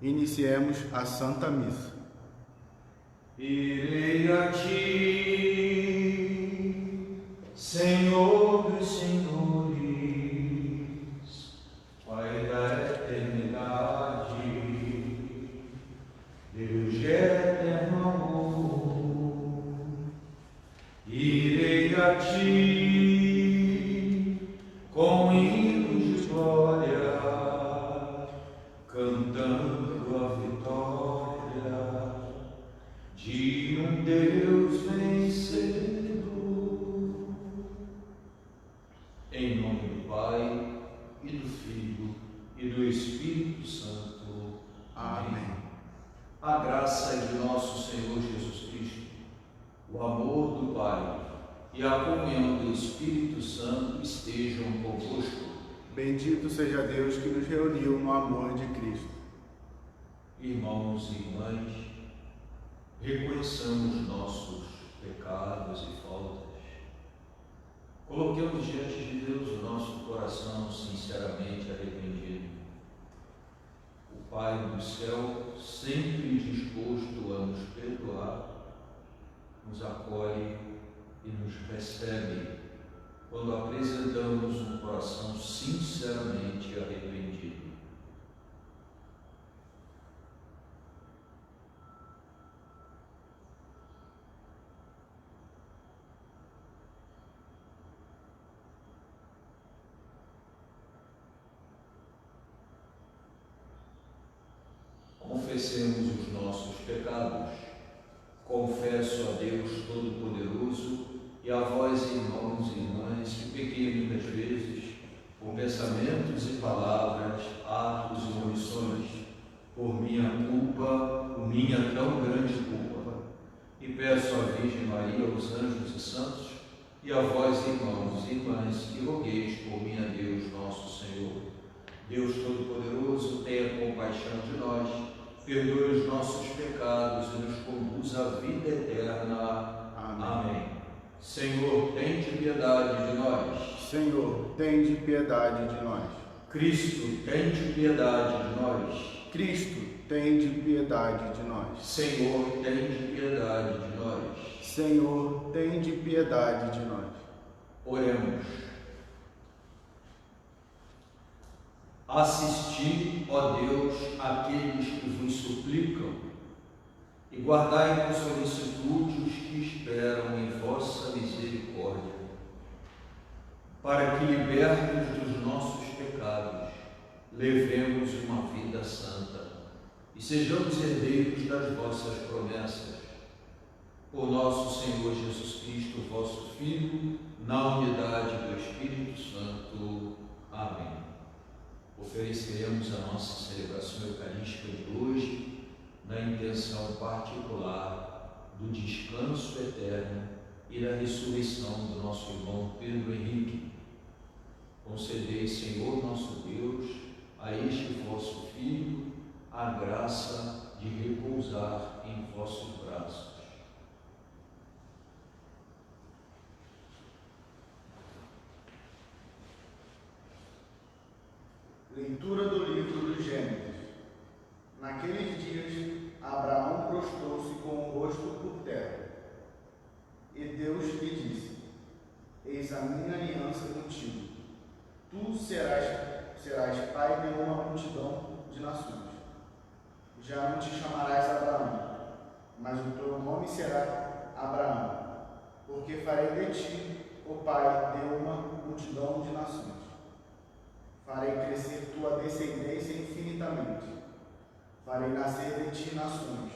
Iniciemos a Santa Missa. Irei a ti, Senhor dos senhores, Pai da eternidade, Deus de eterno amor. Irei a ti com hinos de glória, cantando a vitória de um Deus vencedor. Em nome do Pai, e do Filho, e do Espírito Santo. Amém. A graça de nosso Senhor Jesus Cristo, o amor do Pai e a comunhão do Espírito Santo estejam convosco. Bendito seja Deus que nos reuniu no amor de Cristo. Irmãos e irmãs, reconheçamos nossos pecados e faltas. Coloquemos diante de Deus o nosso coração sinceramente arrependido. O Pai do céu, sempre disposto a nos perdoar, nos acolhe e nos recebe quando apresentamos um coração sinceramente arrependido. Confessemos os nossos pecados. Confesso a Deus Todo-Poderoso e a vós, irmãos e irmãs, que pequei muitas vezes, por pensamentos e palavras, atos e omissões, por minha culpa, por minha tão grande culpa. E peço à Virgem Maria, aos anjos e santos, e a vós, irmãos e irmãs, que rogueis por mim a Deus nosso Senhor. Deus Todo-Poderoso, tenha compaixão de nós, perdoe os nossos pecados e nos conduz à vida eterna. Amém. Senhor, tende piedade de nós. Senhor, tende piedade de nós. Cristo, tende piedade de nós. Cristo, tende piedade de nós. Senhor, tende piedade de nós. Senhor, tende piedade de nós. Oremos. Assisti, ó Deus, àqueles que vos suplicam, e guardai com solicitude os que esperam em vossa misericórdia, para que, libertos dos nossos pecados, levemos uma vida santa e sejamos herdeiros das vossas promessas. Por nosso Senhor Jesus Cristo, vosso Filho, na unidade do Espírito Santo. Amém. Ofereceremos a nossa celebração eucarística de hoje na intenção particular do descanso eterno e da ressurreição do nosso irmão Pedro Henrique. Concedei, Senhor nosso Deus, a este vosso Filho a graça de repousar em vossos braços. Leitura do livro do Gênesis. Naqueles dias, Abraão prostrou-se com o rosto por terra. E Deus lhe disse: Eis a minha aliança contigo. Tu serás pai de uma multidão de nações. Já não te chamarás Abraão, mas o teu nome será Abraão, porque farei de ti o pai de uma multidão de nações. Farei crescer tua descendência infinitamente. Farei nascer de ti nações,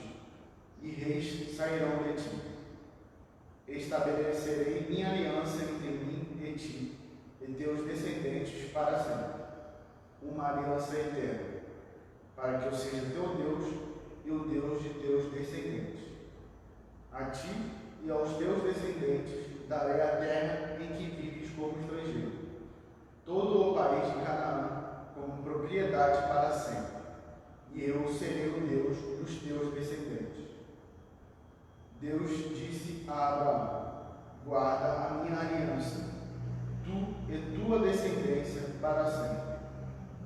e reis sairão de ti. Estabelecerei minha aliança entre mim e ti, e teus descendentes para sempre, uma aliança eterna, para que eu seja teu Deus e o Deus de teus descendentes. A ti e aos teus descendentes darei a terra em que vives como estrangeiro, todo o país de Canaã como propriedade para sempre, e eu serei o Deus dos teus descendentes. Deus disse a Abraão: guarda a minha aliança, tu e tua descendência para sempre.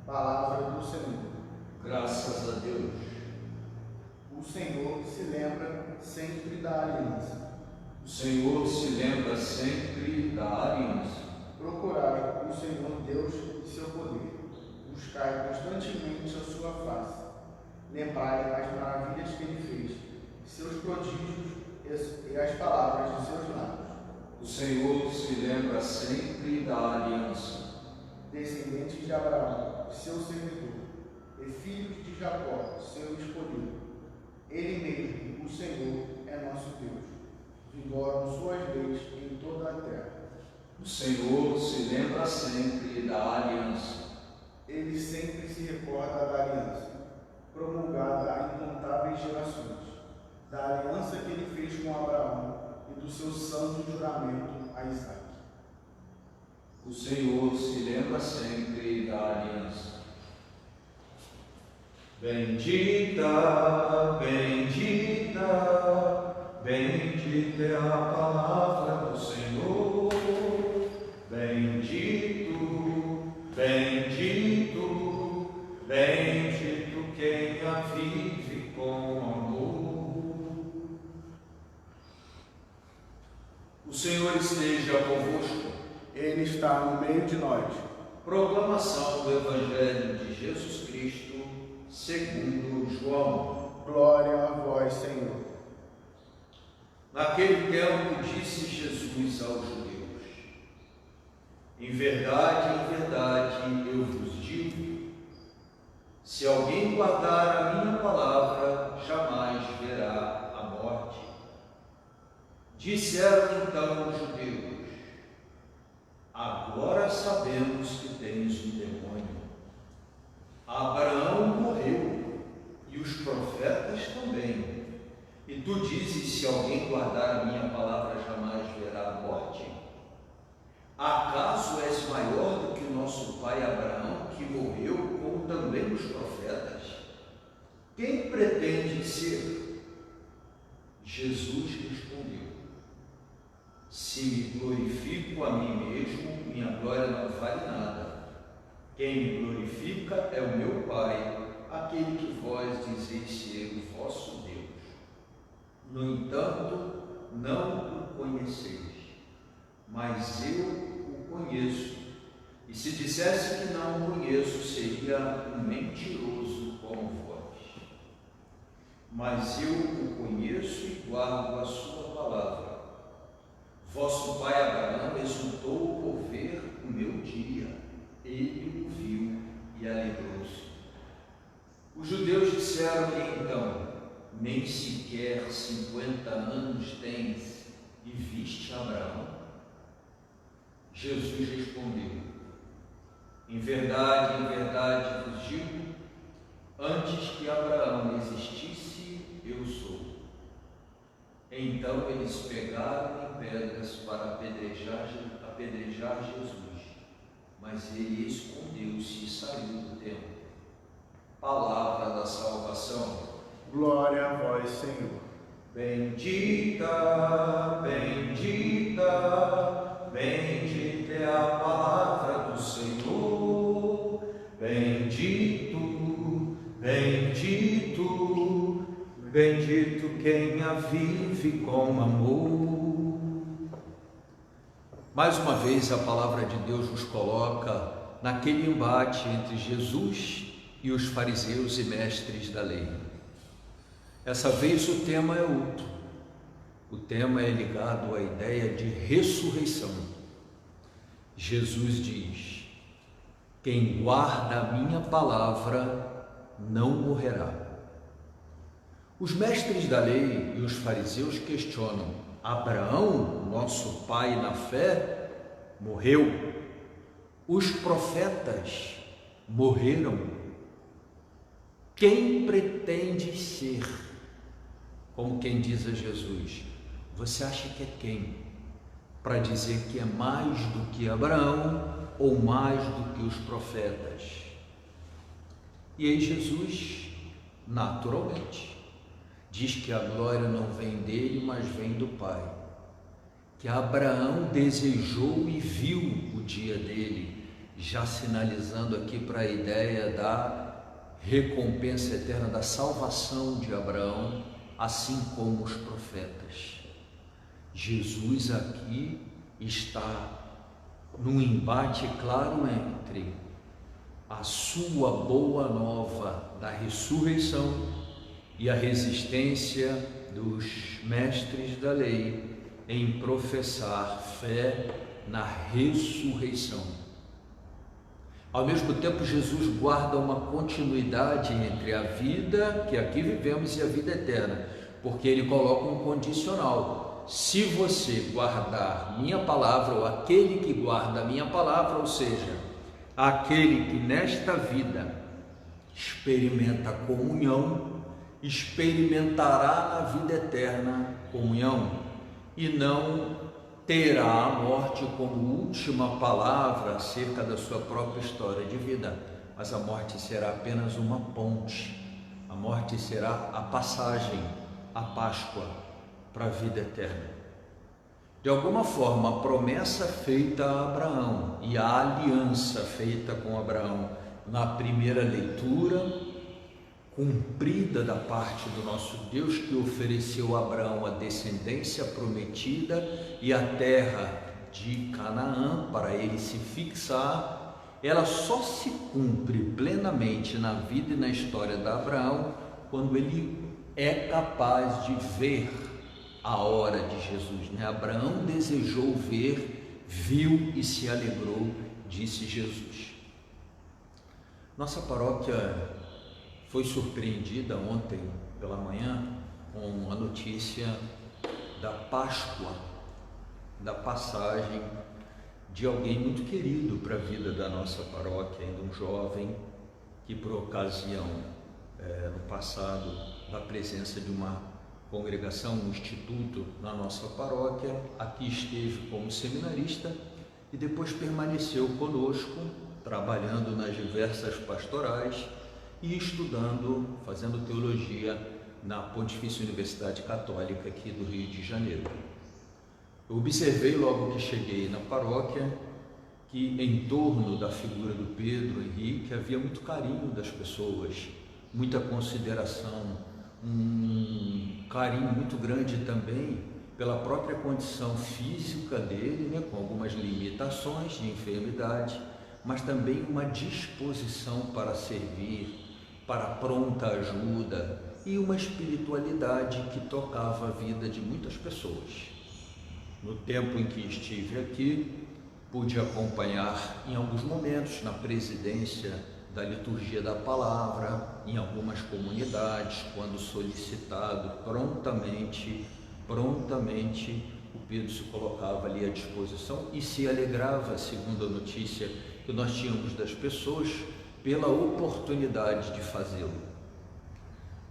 Palavra do Senhor. Graças a Deus. o Senhor se lembra sempre da aliança. O Senhor se lembra sempre da aliança. Procurai o Senhor Deus e seu poder. Buscai constantemente a sua face. Lembrai as maravilhas que ele fez, seus prodígios e as palavras de seus lábios. O Senhor se lembra sempre da aliança. Descendentes de Abraão, seu servidor, e filhos de Jacó, seu escolhido. Ele mesmo, o Senhor, é nosso Deus. Vigoram suas leis em toda a terra. O Senhor se lembra sempre da aliança. Ele sempre se recorda da aliança, promulgada a incontáveis gerações, da aliança que ele fez com Abraão e do seu santo juramento a Isaque. O Senhor se lembra sempre da aliança. Bendita, bendita, bendita é a palavra do Senhor. Bendito, bendito, bendito quem a vive com amor. O Senhor esteja convosco. Ele está no meio de nós. Proclamação do Evangelho de Jesus Cristo segundo João. Glória a vós, Senhor. Naquele tempo disse Jesus aos judeus: em verdade, eu vos digo, se alguém guardar a minha palavra, jamais verá a morte. Disseram então os judeus: agora sabemos que tens um demônio. Abraão morreu, e os profetas também. E tu dizes: se alguém guardar a minha palavra, jamais verá a morte. Acaso és maior do que o nosso pai Abraão, que morreu, como também os profetas? Quem pretende ser? Jesus respondeu: se me glorifico a mim mesmo, minha glória não vale nada. Quem me glorifica é o meu Pai, aquele que vós dizeis ser o vosso Deus. No entanto, não o conheceis, mas eu o conheço. E se dissesse que não o conheço, seria um mentiroso como vós. Mas eu o conheço e guardo a sua palavra. Vosso pai Abraão exultou por ver o meu dia. Ele o viu e alegrou-se. Os judeus disseram-lhe então: nem sequer 50 anos tens e viste Abraão? Jesus respondeu: em verdade vos digo, antes que Abraão existisse, eu sou. Então eles pegaram em pedras para apedrejar Jesus, mas ele escondeu-se e saiu do templo. Palavra da salvação. Glória a vós, Senhor. Bendita, bendita, bendita é a palavra do Senhor. Bendito, bendito, bendito quem a vive com amor. Mais uma vez a palavra de Deus nos coloca naquele embate entre Jesus e os fariseus e mestres da lei. Essa vez o tema é outro. O tema é ligado à ideia de ressurreição. Jesus diz: quem guarda a minha palavra não morrerá. Os mestres da lei e os fariseus questionam: Abraão, nosso pai na fé, morreu. Os profetas morreram. Quem pretende ser? Como quem diz a Jesus: você acha que é quem? Para dizer que é mais do que Abraão ou mais do que os profetas? E aí Jesus, naturalmente, diz que a glória não vem dele, mas vem do Pai. Que Abraão desejou e viu o dia dele, já sinalizando aqui para a ideia da recompensa eterna da salvação de Abraão, assim como os profetas. Jesus aqui está num embate claro entre a sua boa nova da ressurreição e a resistência dos mestres da lei em professar fé na ressurreição. Ao mesmo tempo, Jesus guarda uma continuidade entre a vida que aqui vivemos e a vida eterna, porque ele coloca um condicional: se você guardar minha palavra, ou aquele que guarda a minha palavra, ou seja, aquele que nesta vida experimenta comunhão, experimentará na vida eterna comunhão, e não terá a morte como última palavra acerca da sua própria história de vida, mas a morte será apenas uma ponte, a morte será a passagem, a Páscoa para a vida eterna. De alguma forma, a promessa feita a Abraão e a aliança feita com Abraão na primeira leitura, cumprida da parte do nosso Deus, que ofereceu a Abraão a descendência prometida e a terra de Canaã para ele se fixar, ela só se cumpre plenamente na vida e na história de Abraão quando ele é capaz de ver a hora de Jesus, né? Abraão desejou ver, viu e se alegrou, disse Jesus. Nossa paróquia foi surpreendida ontem pela manhã com a notícia da Páscoa, da passagem de alguém muito querido para a vida da nossa paróquia, ainda um jovem que, por ocasião, no passado, da presença de uma congregação, um instituto na nossa paróquia, aqui esteve como seminarista e depois permaneceu conosco, trabalhando nas diversas pastorais e estudando, fazendo teologia na Pontifícia Universidade Católica aqui do Rio de Janeiro. Eu observei logo que cheguei na paróquia que em torno da figura do Pedro Henrique havia muito carinho das pessoas, muita consideração, um carinho muito grande também pela própria condição física dele, né, com algumas limitações de enfermidade, mas também uma disposição para servir, para pronta ajuda e uma espiritualidade que tocava a vida de muitas pessoas. No tempo em que estive aqui, pude acompanhar em alguns momentos na presidência da liturgia da palavra, em algumas comunidades, quando solicitado, prontamente o Pedro se colocava ali à disposição e se alegrava, segundo a notícia que nós tínhamos das pessoas, pela oportunidade de fazê-lo.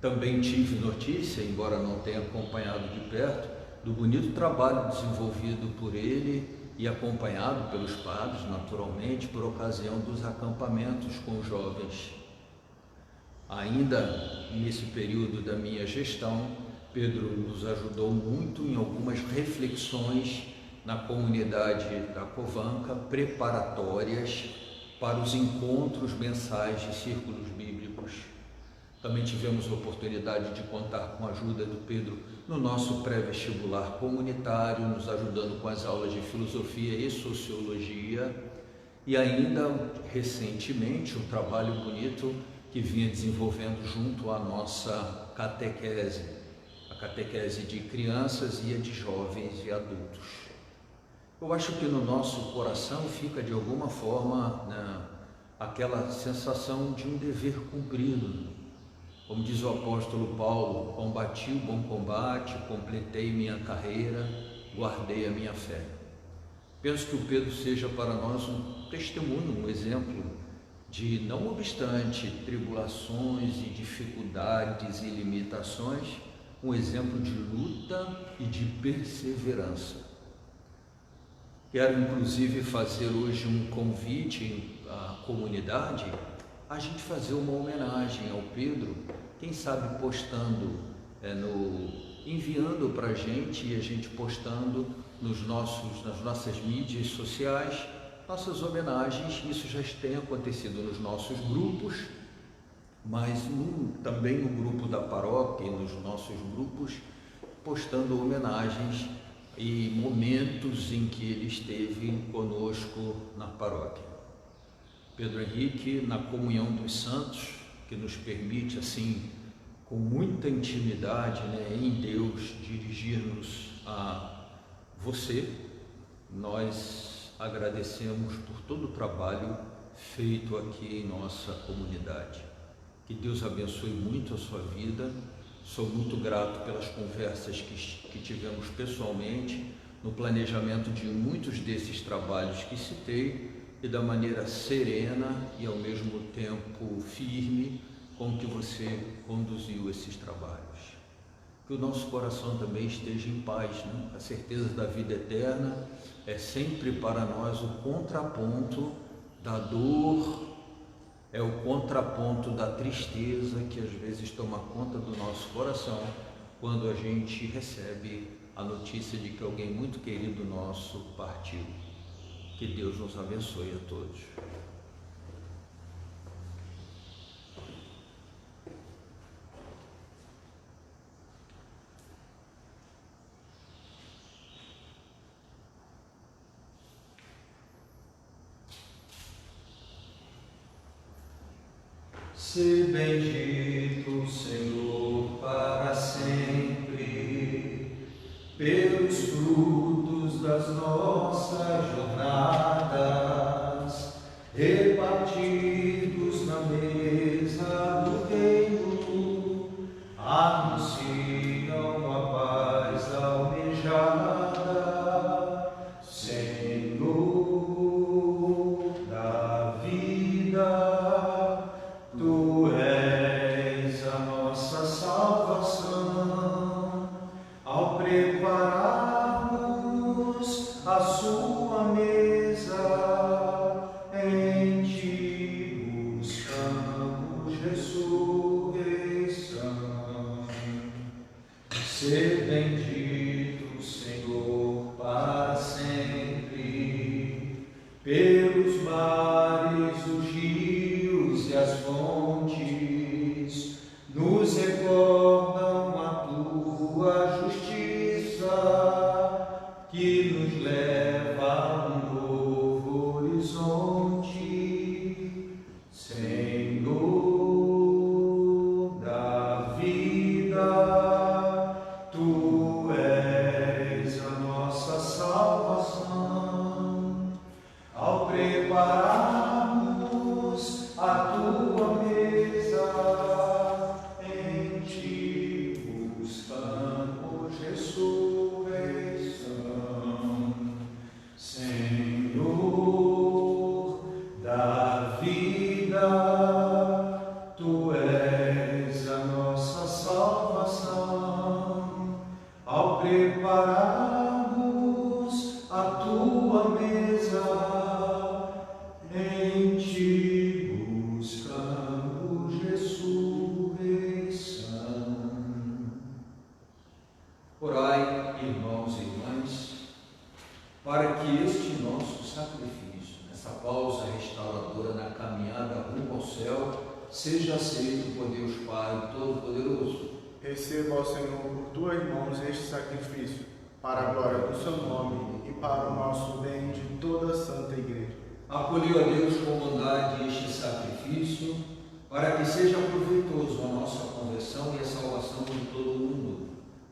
Também tive notícia, embora não tenha acompanhado de perto, do bonito trabalho desenvolvido por ele e acompanhado pelos padres, naturalmente, por ocasião dos acampamentos com jovens. Ainda nesse período da minha gestão, Pedro nos ajudou muito em algumas reflexões na comunidade da Covanca, preparatórias para os encontros mensais de círculos bíblicos. Também tivemos a oportunidade de contar com a ajuda do Pedro no nosso pré-vestibular comunitário, nos ajudando com as aulas de filosofia e sociologia, e ainda recentemente um trabalho bonito que vinha desenvolvendo junto à nossa catequese, a catequese de crianças e a de jovens e adultos. Eu acho que no nosso coração fica de alguma forma, né, aquela sensação de um dever cumprido. Como diz o apóstolo Paulo: combati o bom combate, completei minha carreira, guardei a minha fé. Penso que o Pedro seja para nós um testemunho, um exemplo de, não obstante tribulações e dificuldades e limitações, um exemplo de luta e de perseverança. Quero inclusive fazer hoje um convite à comunidade, a gente fazer uma homenagem ao Pedro, quem sabe postando, enviando para a gente e a gente postando nas nossas mídias sociais, nossas homenagens. Isso já tem acontecido nos nossos grupos, mas também no grupo da paróquia e nos nossos grupos, postando homenagens e momentos em que ele esteve conosco na paróquia. Pedro Henrique, na comunhão dos santos, que nos permite, assim, com muita intimidade, em Deus, dirigir-nos a você, nós agradecemos por todo o trabalho feito aqui em nossa comunidade. Que Deus abençoe muito a sua vida. Sou muito grato pelas conversas que tivemos pessoalmente no planejamento de muitos desses trabalhos que citei e da maneira serena e ao mesmo tempo firme com que você conduziu esses trabalhos. Que o nosso coração também esteja em paz, A certeza da vida eterna é sempre para nós o contraponto da dor, é o contraponto da tristeza que às vezes toma conta do nosso coração quando a gente recebe a notícia de que alguém muito querido nosso partiu. Que Deus nos abençoe a todos. Se bendito, Senhor, para sempre, pelos frutos das nossas jornadas, repartidos na mesa do reino, anunciam a paz almejada, Senhor da vida. Tu és a nossa salvação, ao prepararmos a sua mesa, em ti buscamos ressurreição. Ser bendito, Senhor, para sempre, pelos mares, os rios e as fontes, nos recordam a tua justiça, que nos leva a um novo horizonte. Senhor da vida, tu és a nossa salvação, ao prepararmos a tua mesa, em ti buscamos ressurreição. Senhor da vida, tu és a nossa salvação, ao prepararmos a tua mesa, em ti buscamos ressurreição. Orai, irmãos e irmãs, para que este nosso sacrifício, nessa pausa restauradora na caminhada rumo ao céu, seja aceito por Deus Pai Todo-Poderoso. Receba, ó Senhor, por tuas mãos este sacrifício, para a glória do seu nome e para o nosso bem de toda a Santa Igreja. Acolheu a Deus com bondade este sacrifício, para que seja proveitoso a nossa conversão e a salvação de todo o mundo.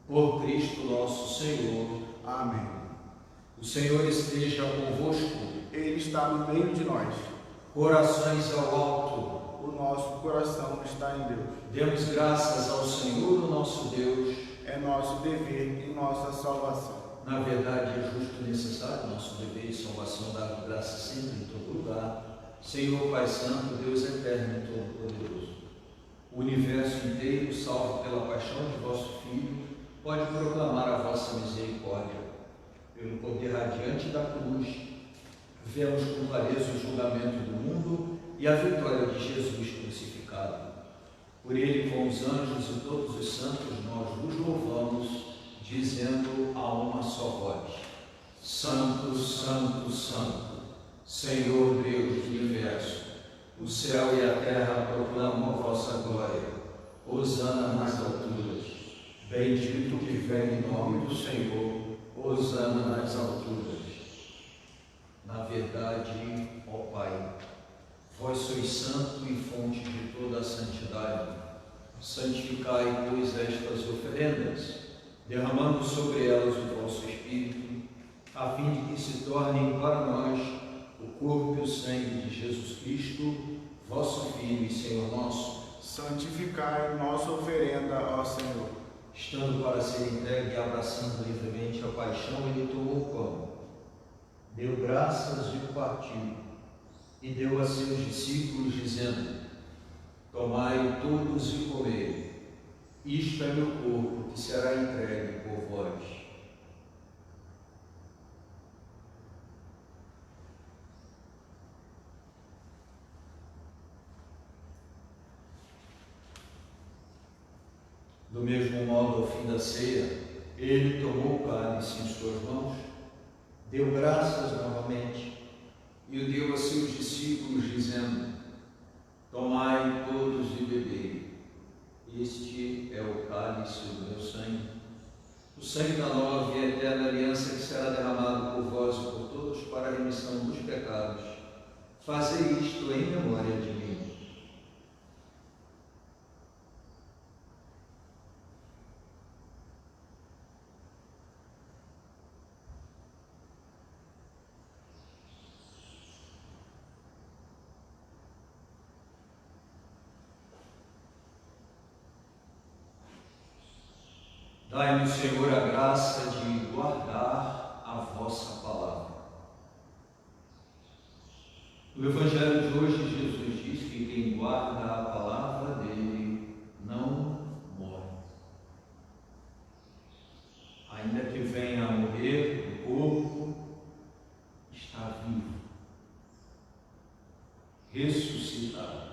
Por Cristo nosso Senhor. Amém. O Senhor esteja convosco. Ele está no meio de nós. Corações ao alto. O nosso coração está em Deus. Demos graças ao Senhor, o nosso Deus. É nosso dever e nossa salvação. Na verdade, é justo e necessário nosso dever e salvação dar graça sempre em todo lugar. Senhor Pai Santo, Deus eterno e todo-poderoso. O universo inteiro, salvo pela paixão de vosso Filho, pode proclamar a vossa misericórdia. Pelo poder radiante da cruz, vemos com clareza o julgamento do mundo e a vitória de Jesus crucificado. Por ele, com os anjos e todos os santos, nós vos louvamos, dizendo a uma só voz: Santo, Santo, Santo, Senhor Deus do universo, O céu e a terra proclamam a vossa glória. Hosana nas alturas. Bendito que vem em nome do Senhor. Hosana nas alturas. Na verdade, ó Pai, vós sois santo e fonte de toda a santidade. Santificai, pois, estas oferendas, derramando sobre elas o vosso Espírito, a fim de que se tornem para nós o corpo e o sangue de Jesus Cristo, vosso Filho e Senhor nosso. Santificai nossa oferenda, ó Senhor. Estando para ser entregue e abraçando livremente a paixão, ele tomou o pão, deu graças e o partiu, e deu a seus discípulos, dizendo: tomai todos e comei, isto é meu corpo, que será entregue por vós. Do mesmo modo, ao fim da ceia, ele tomou o cálice em suas mãos, deu graças novamente e o deu a seus discípulos, dizendo: tomai todos e bebei, este é o cálice do meu sangue, o sangue da nova e eterna aliança, que será derramado por vós e por todos para a remissão dos pecados. Fazei isto em memória de mim. Dai-me, Senhor, a graça de guardar a vossa palavra. No Evangelho de hoje, Jesus diz que quem guarda a palavra dele não morre. Ainda que venha a morrer, o corpo está vivo, ressuscitado.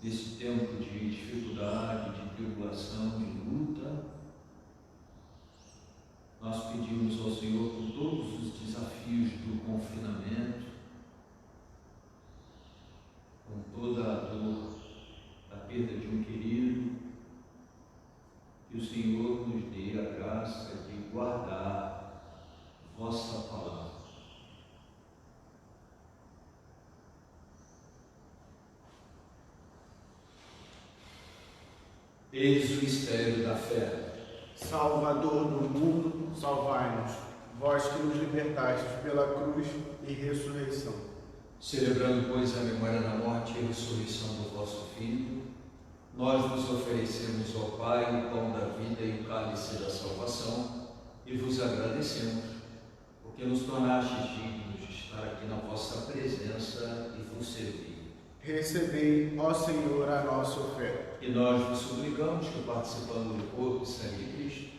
Nesse tempo de dificuldade, de tribulação, de luta, nós pedimos ao Senhor, com todos os desafios do confinamento, com toda a dor da perda de um querido, que o Senhor nos dê a graça de guardar vossa palavra. Eis o mistério da fé. Salvador do mundo, salvai-nos, vós que nos libertastes pela cruz e ressurreição. Celebrando, pois, a memória da morte e ressurreição do vosso Filho, nós vos oferecemos, ó Pai, o pão da vida e o cálice da salvação, e vos agradecemos, porque nos tornastes dignos de estar aqui na vossa presença e vos servir. Recebei, ó Senhor, a nossa oferta. E nós vos suplicamos que, participando do corpo e sangue de Cristo,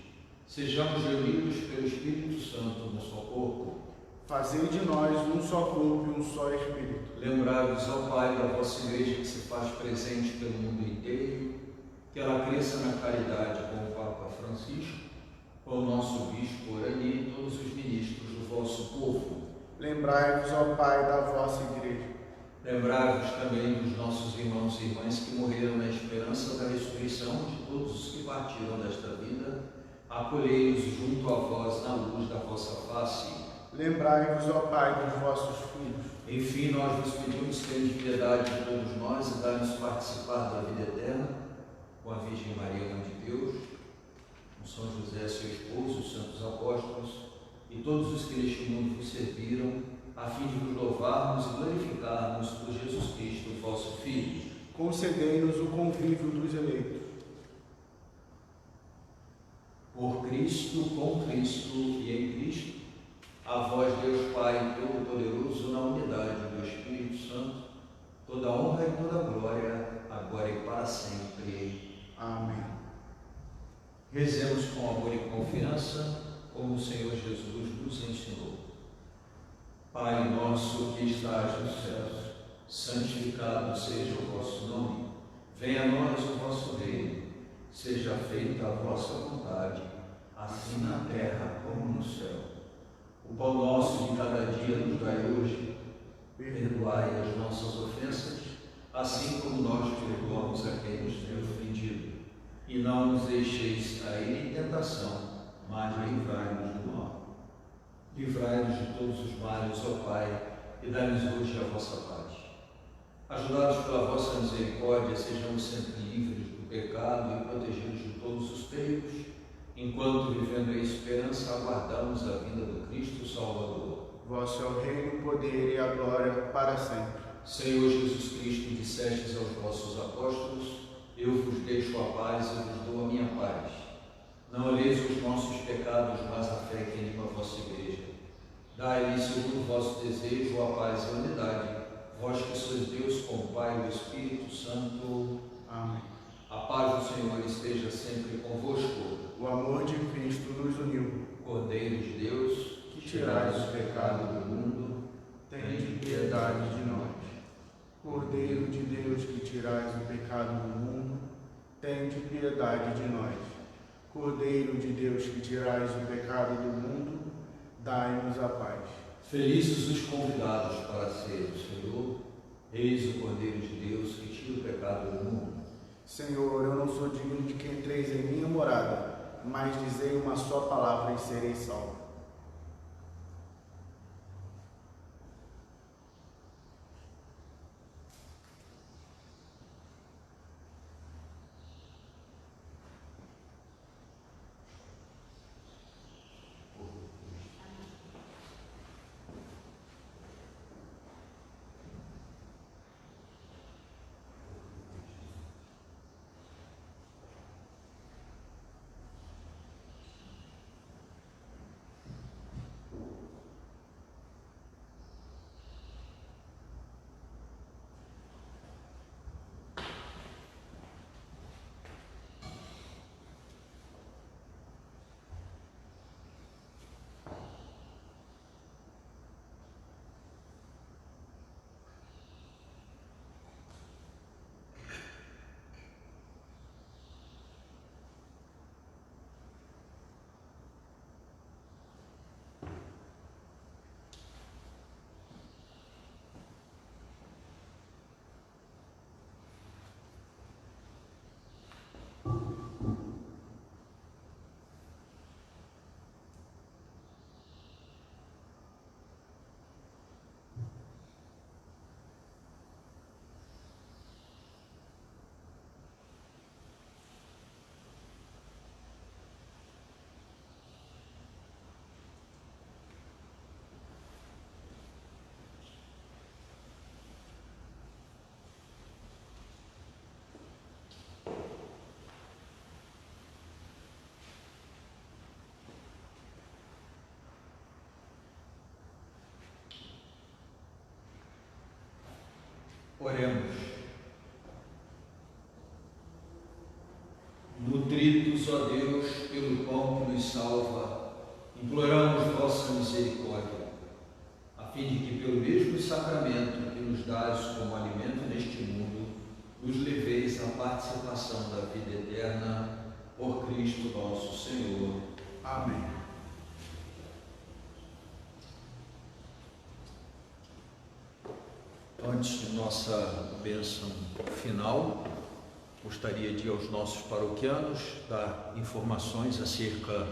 sejamos reunidos pelo Espírito Santo no só corpo. Fazei de nós um só corpo e um só Espírito. Lembrai-vos, ó Pai, da vossa Igreja que se faz presente pelo mundo inteiro, que ela cresça na caridade com o Papa Francisco, com o nosso Bispo Orani e todos os ministros do vosso povo. Lembrai-vos, ó Pai, da vossa Igreja. Lembrai-vos também dos nossos irmãos e irmãs que morreram na esperança da ressurreição, de todos os que partiram desta vida. Acolhei-os junto a vós na luz da vossa face. Lembrai-vos, ó Pai, dos vossos filhos. Enfim, nós vos pedimos, tende piedade de todos nós e dai-nos participar da vida eterna, com a Virgem Maria, Mãe de Deus, com São José, seu esposo, os santos apóstolos e todos os que neste mundo vos serviram, a fim de vos louvarmos e glorificarmos por Jesus Cristo, vosso Filho. Concedei-nos o convívio dos eleitos. Por Cristo, com Cristo e em Cristo, a vós, Deus Pai Todo-Poderoso, na unidade do Espírito Santo, toda honra e toda glória, agora e para sempre. Amém. Rezemos com amor e confiança, como o Senhor Jesus nos ensinou. Pai nosso que estás nos céus, santificado seja o vosso nome. Venha a nós o vosso reino. Seja feita a vossa vontade, assim na terra como no céu. O pão nosso de cada dia nos dai hoje. Perdoai as nossas ofensas, assim como nós perdoamos a quem nos tem ofendido. E não nos deixeis cair em tentação, mas livrai-nos do mal. Livrai-nos de todos os males, ó Pai, e dai-nos hoje a vossa paz. Ajudados pela vossa misericórdia, sejamos sempre livres do pecado e protegidos de todos os perigos, enquanto, vivendo em esperança, aguardamos a vinda do Cristo Salvador. Vosso é o reino, o poder e a glória para sempre. Senhor Jesus Cristo, dissestes aos vossos apóstolos: eu vos deixo a paz e vos dou a minha paz. Não olheis os nossos pecados, mas a fé que anima a vossa igreja. Dai-lhe, segundo o vosso desejo, a paz e a unidade, vós que sois Deus com o Pai e o Espírito Santo. Amém. A paz do Senhor esteja sempre convosco. O amor de Cristo nos uniu. Cordeiro de Deus, Que tirais o pecado do mundo, tende piedade de nós. Cordeiro de Deus, que tirais o pecado do mundo, tende piedade de nós. Cordeiro de Deus, que tirais o pecado do mundo, dai-nos a paz. felizes os convidados para ser o Senhor. Eis o Cordeiro de Deus que tira o pecado do mundo. Senhor, eu não sou digno de que entreis em minha morada, mas dizei uma só palavra e serei salvo. Oremos. Nutridos, ó Deus, pelo pão que nos salva, imploramos vossa misericórdia, a fim de que, pelo mesmo sacramento que nos dás como alimento neste mundo, nos leveis à participação da vida eterna, por Cristo nosso Senhor. Amém. Antes de nossa bênção final, gostaria de ir aos nossos paroquianos dar informações acerca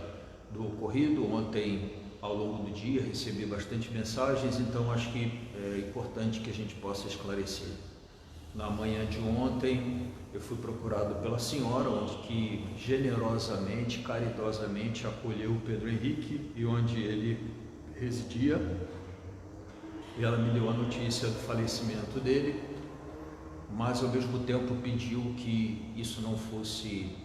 do ocorrido. Ontem, ao longo do dia, recebi bastante mensagens, então acho que é importante que a gente possa esclarecer. Na manhã de ontem, eu fui procurado pela senhora, onde que generosamente, caridosamente acolheu o Pedro Henrique e onde ele residia. E ela me deu a notícia do falecimento dele, mas ao mesmo tempo pediu que isso não fosse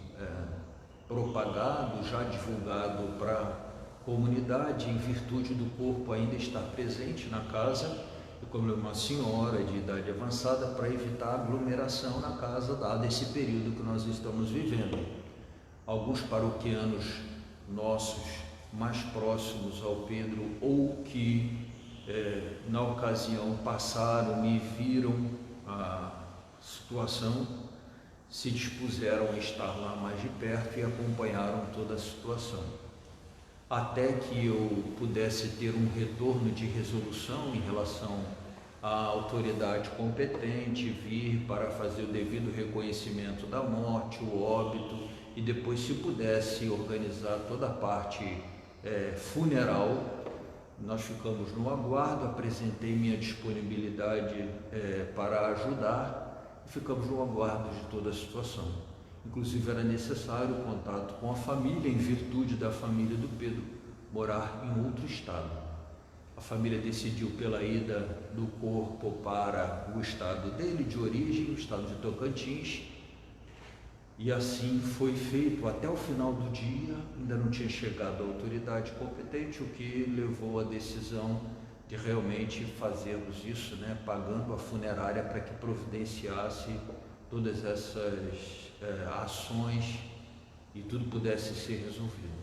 propagado, já divulgado para a comunidade, em virtude do corpo ainda estar presente na casa, e como é uma senhora de idade avançada, para evitar aglomeração na casa, dado esse período que nós estamos vivendo. Alguns paroquianos nossos mais próximos ao Pedro, ou que na ocasião passaram e viram a situação, se dispuseram a estar lá mais de perto e acompanharam toda a situação. até que eu pudesse ter um retorno de resolução em relação à autoridade competente, vir para fazer o devido reconhecimento da morte, o óbito, e depois, se pudesse, organizar toda a parte funeral. Nós ficamos no aguardo, apresentei minha disponibilidade para ajudar, e ficamos no aguardo de toda a situação. Inclusive era necessário o contato com a família, em virtude da família do Pedro morar em outro estado. A família decidiu pela ida do corpo para o estado dele de origem, o estado de Tocantins, e assim foi feito. Até o final do dia ainda não tinha chegado a autoridade competente, o que levou à decisão de realmente fazermos isso, pagando a funerária para que providenciasse todas essas ações e tudo pudesse ser resolvido.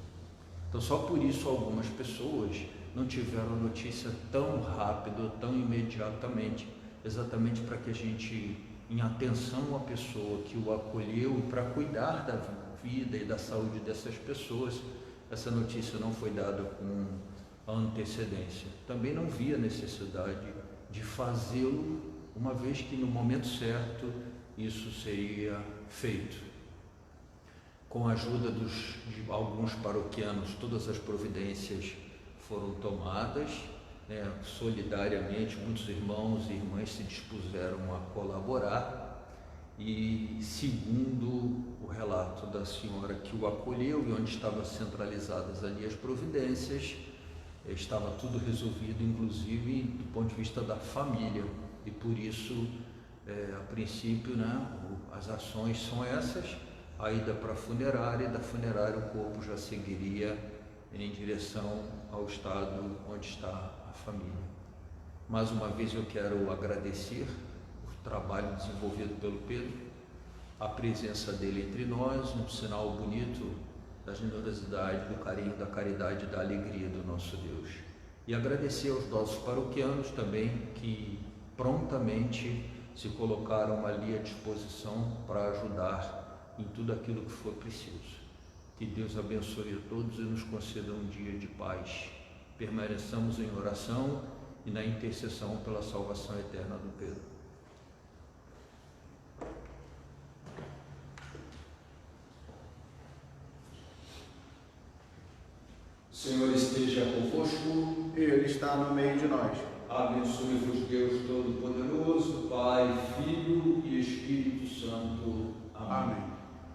Então, só por isso algumas pessoas não tiveram notícia tão rápido, tão imediatamente, exatamente para que a gente, em atenção à pessoa que o acolheu e para cuidar da vida e da saúde dessas pessoas, essa notícia não foi dada com antecedência. Também não via necessidade de fazê-lo, uma vez que no momento certo isso seria feito. Com a ajuda de alguns paroquianos, todas as providências foram tomadas, solidariamente. Muitos irmãos e irmãs se dispuseram a colaborar, e segundo o relato da senhora que o acolheu e onde estavam centralizadas ali as providências, estava tudo resolvido, inclusive do ponto de vista da família, e por isso, a princípio, as ações são essas: a ida para a funerária, e da funerária o corpo já seguiria em direção ao estado onde está a família. Mais uma vez eu quero agradecer o trabalho desenvolvido pelo Pedro, a presença dele entre nós, um sinal bonito da generosidade, do carinho, da caridade e da alegria do nosso Deus. E agradecer aos nossos paroquianos também, que prontamente se colocaram ali à disposição para ajudar em tudo aquilo que for preciso. Que Deus abençoe a todos e nos conceda um dia de paz. Permaneçamos em oração e na intercessão pela salvação eterna do Pedro. O Senhor esteja convosco. Ele está no meio de nós. Abençoe-vos Deus Todo-Poderoso, Pai, Filho e Espírito Santo. Amém.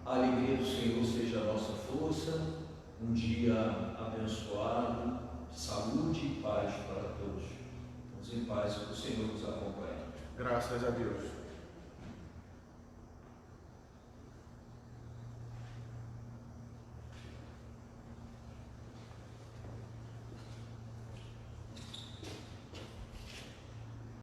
A alegria do Senhor seja a nossa força. Um dia abençoado, saúde e paz para todos. Vamos em paz, que o Senhor nos acompanhe. Graças a Deus.